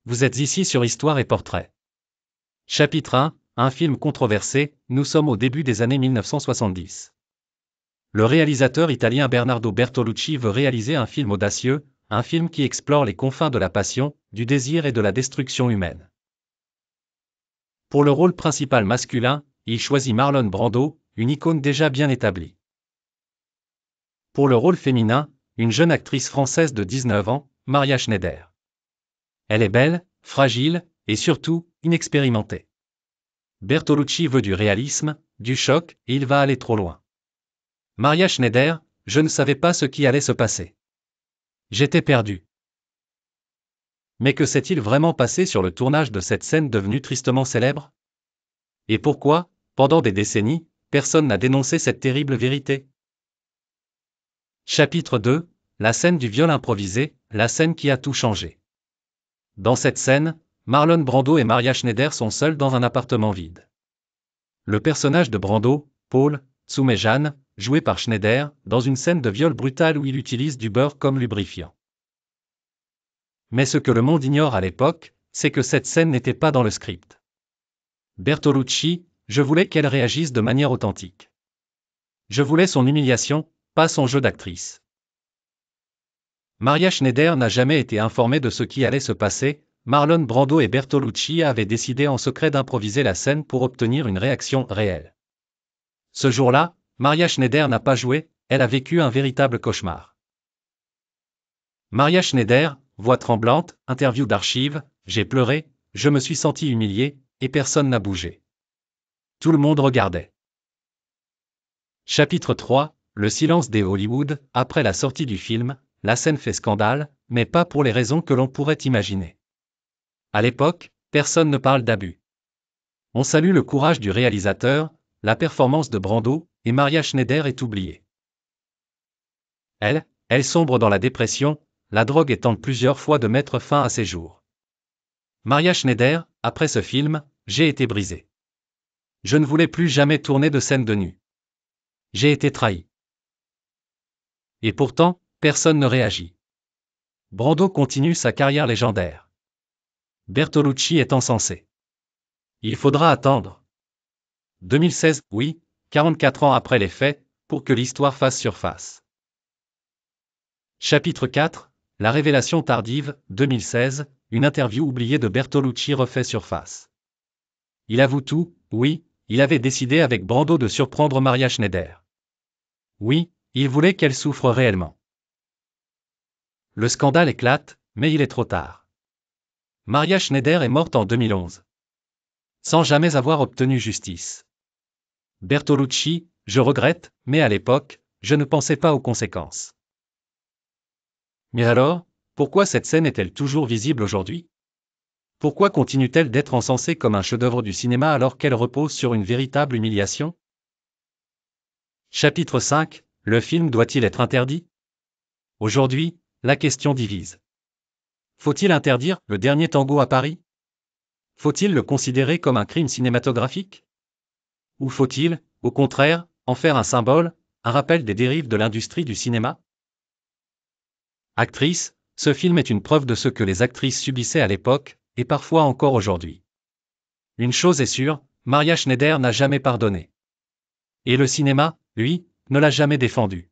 Vous êtes ici sur Histoire et Portrait. Chapitre 1, un film controversé, nous sommes au début des années 1970. Le réalisateur italien Bernardo Bertolucci veut réaliser un film audacieux, un film qui explore les confins de la passion, du désir et de la destruction humaine. Pour le rôle principal masculin, il choisit Marlon Brando, une icône déjà bien établie. Pour le rôle féminin, une jeune actrice française de 19 ans, Maria Schneider. Elle est belle, fragile, et surtout, inexpérimentée. Bertolucci veut du réalisme, du choc, et il va aller trop loin. Maria Schneider, je ne savais pas ce qui allait se passer. J'étais perdu. Mais que s'est-il vraiment passé sur le tournage de cette scène devenue tristement célèbre? Et pourquoi, pendant des décennies, personne n'a dénoncé cette terrible vérité? Chapitre 2, la scène du viol improvisé, la scène qui a tout changé. Dans cette scène, Marlon Brando et Maria Schneider sont seuls dans un appartement vide. Le personnage de Brando, Paul Tsumejan, joué par Schneider, dans une scène de viol brutal où il utilise du beurre comme lubrifiant. Mais ce que le monde ignore à l'époque, c'est que cette scène n'était pas dans le script. Bertolucci, je voulais qu'elle réagisse de manière authentique. Je voulais son humiliation, pas son jeu d'actrice. Maria Schneider n'a jamais été informée de ce qui allait se passer. Marlon Brando et Bertolucci avaient décidé en secret d'improviser la scène pour obtenir une réaction réelle. Ce jour-là, Maria Schneider n'a pas joué, elle a vécu un véritable cauchemar. Maria Schneider, voix tremblante, interview d'archives, j'ai pleuré, je me suis senti humilié, et personne n'a bougé. Tout le monde regardait. Chapitre 3, le silence des Hollywood, après la sortie du film, la scène fait scandale, mais pas pour les raisons que l'on pourrait imaginer. À l'époque, personne ne parle d'abus. On salue le courage du réalisateur, la performance de Brando, et Maria Schneider est oubliée. Elle sombre dans la dépression, la drogue tente plusieurs fois de mettre fin à ses jours. Maria Schneider, après ce film, j'ai été brisé. Je ne voulais plus jamais tourner de scène de nu. J'ai été trahi. Et pourtant, personne ne réagit. Brando continue sa carrière légendaire. Bertolucci est encensé. Il faudra attendre 2016, oui, 44 ans après les faits, pour que l'histoire fasse surface. Chapitre 4, la révélation tardive, 2016, une interview oubliée de Bertolucci refait surface. Il avoue tout, oui, il avait décidé avec Brando de surprendre Maria Schneider. Oui, il voulait qu'elle souffre réellement. Le scandale éclate, mais il est trop tard. Maria Schneider est morte en 2011. Sans jamais avoir obtenu justice. Bertolucci, je regrette, mais à l'époque, je ne pensais pas aux conséquences. Mais alors, pourquoi cette scène est-elle toujours visible aujourd'hui? Pourquoi continue-t-elle d'être encensée comme un chef-d'œuvre du cinéma alors qu'elle repose sur une véritable humiliation? Chapitre 5, le film doit-il être interdit? Aujourd'hui, la question divise. Faut-il interdire Le Dernier Tango à Paris? Faut-il le considérer comme un crime cinématographique? Ou faut-il, au contraire, en faire un symbole, un rappel des dérives de l'industrie du cinéma? Actrice, ce film est une preuve de ce que les actrices subissaient à l'époque, et parfois encore aujourd'hui. Une chose est sûre, Maria Schneider n'a jamais pardonné. Et le cinéma, lui, ne l'a jamais défendu.